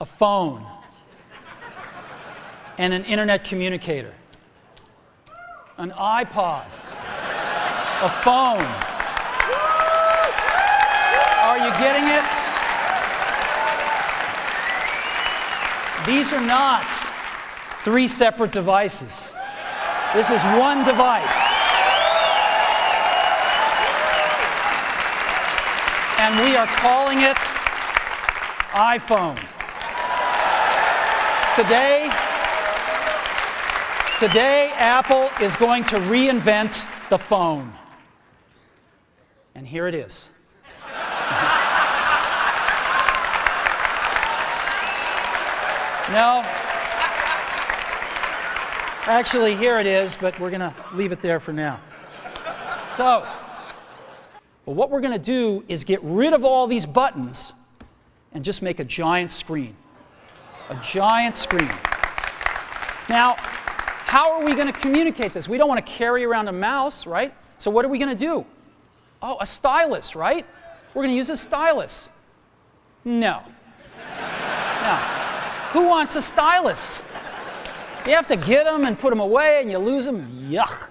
a phone, and an internet communicator. An iPod, a phone. Are you getting it? These are not three separate devices. This is one device. And we are calling it iPhone. Today, Apple is going to reinvent the phone. And here it is. No. Actually, here it is, but we're going to leave it there for now. So, well, what we're going to do is get rid of all these buttons and just make a giant screen. A giant screen. Now, how are we going to communicate this? We don't want to carry around a mouse, right? So what are we going to do? Oh, a stylus, right? We're going to use a stylus. No. No. Who wants a stylus? You have to get them and put them away and you lose them. Yuck.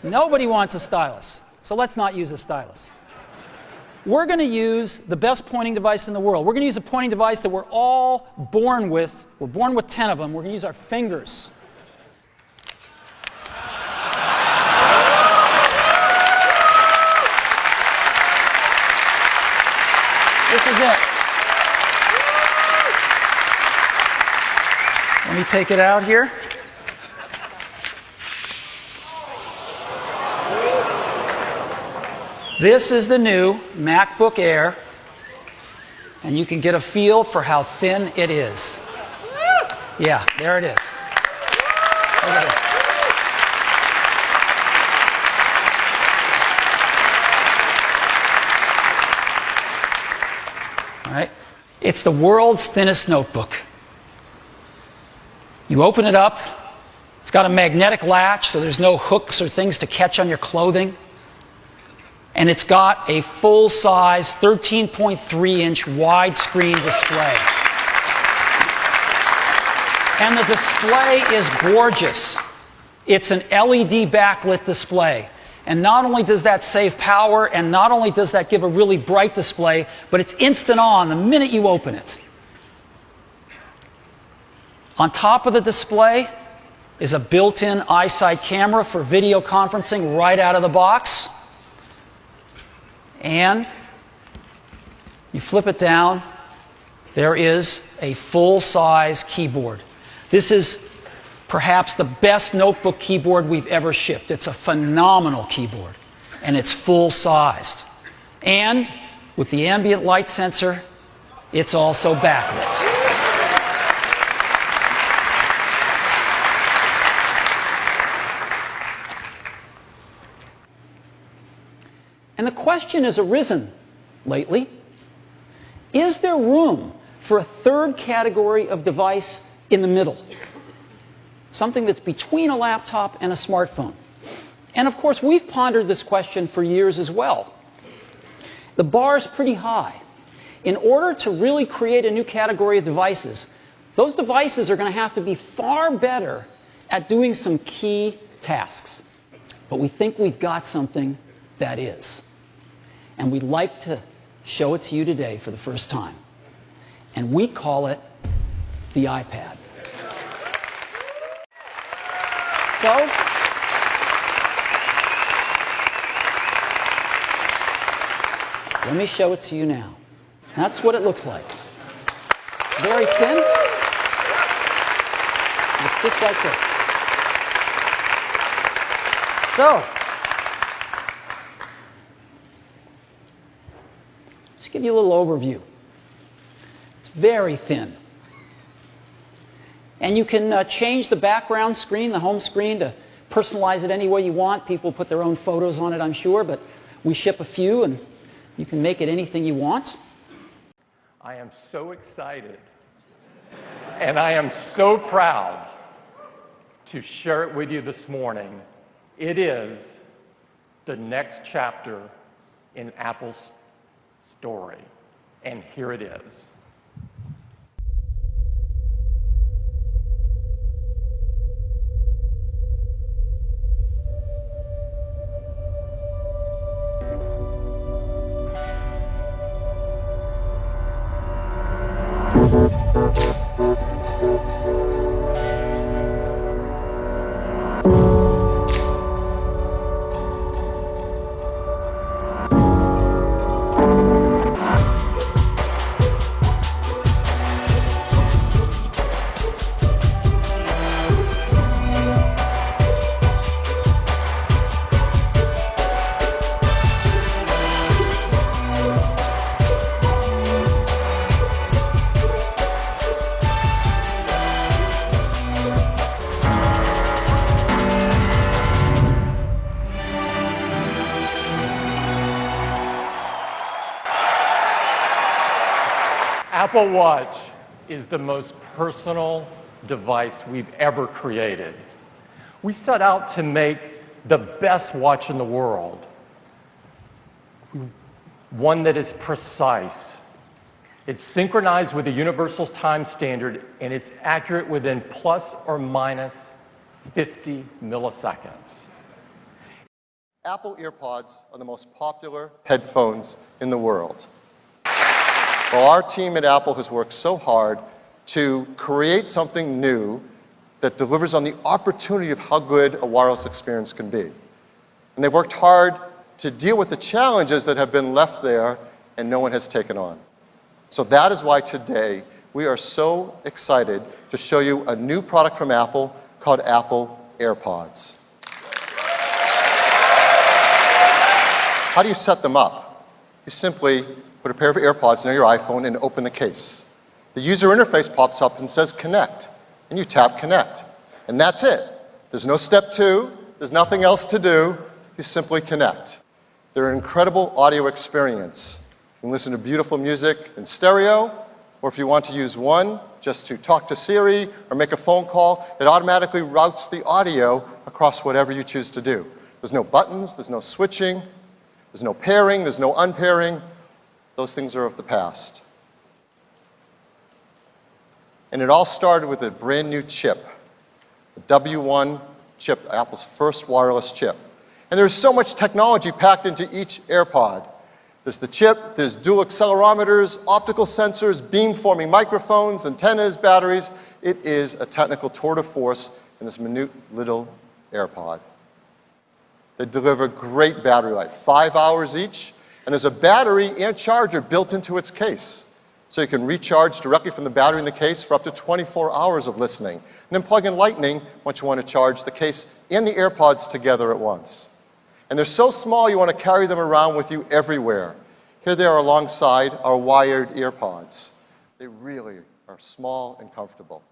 Nobody wants a stylus. So let's not use a stylus. We're going to use the best pointing device in the world. We're going to use a pointing device that we're all born with. We're born with 10 of them. We're going to use our fingers. This is it. Let me take it out here. This is the new MacBook Air, and you can get a feel for how thin it is. Yeah, there it is. Look at this. All right. It's the world's thinnest notebook. You open it up. It's got a magnetic latch, so there's no hooks or things to catch on your clothing. And it's got a full-size 13.3-inch widescreen display. And the display is gorgeous. It's an LED backlit display. And not only does that save power, and not only does that give a really bright display, but it's instant on the minute you open it. On top of the display is a built-in iSight camera for video conferencing right out of the box. And you flip it down, there is a full-size keyboard. This is perhaps the best notebook keyboard we've ever shipped. It's a phenomenal keyboard, and it's full-sized. And with the ambient light sensor, it's also backlit. And the question has arisen lately, is there room for a third category of device in the middle? Something that's between a laptop and a smartphone. And of course, we've pondered this question for years as well. The bar is pretty high. In order to really create a new category of devices, those devices are going to have to be far better at doing some key tasks. But we think we've got something that is. And we'd like to show it to you today for the first time. And we call it the iPad. So, let me show it to you now. That's what it looks like. Very thin. Looks just like this. So, just give you a little overview. It's very thin. And you can change the background screen, the home screen, to personalize it any way you want. People put their own photos on it, I'm sure, but we ship a few, and you can make it anything you want. I am so excited, and I am so proud to share it with you this morning. It is the next chapter in Apple's story, and here it is. Apple Watch is the most personal device we've ever created. We set out to make the best watch in the world, one that is precise. It's synchronized with the universal time standard, and it's accurate within plus or minus 50 milliseconds. Apple AirPods are the most popular headphones in the world. Well, our team at Apple has worked so hard to create something new that delivers on the opportunity of how good a wireless experience can be. And they've worked hard to deal with the challenges that have been left there and no one has taken on. So that is why today we are so excited to show you a new product from Apple called Apple AirPods. How do you set them up? You simply put a pair of AirPods near your iPhone and open the case. The user interface pops up and says connect, and you tap connect. And that's it. There's no step two, there's nothing else to do, you simply connect. They're an incredible audio experience. You can listen to beautiful music in stereo, or if you want to use one just to talk to Siri or make a phone call, it automatically routes the audio across whatever you choose to do. There's no buttons, there's no switching, there's no pairing, there's no unpairing. Those things are of the past. And it all started with a brand new chip, the W1 chip, Apple's first wireless chip. And there's so much technology packed into each AirPod. There's the chip, there's dual accelerometers, optical sensors, beamforming microphones, antennas, batteries. It is a technical tour de force in this minute little AirPod. They deliver great battery life, 5 hours each. And there's a battery and charger built into its case. So you can recharge directly from the battery in the case for up to 24 hours of listening. And then plug in Lightning once you want to charge the case and the AirPods together at once. And they're so small you want to carry them around with you everywhere. Here they are alongside our wired AirPods. They really are small and comfortable.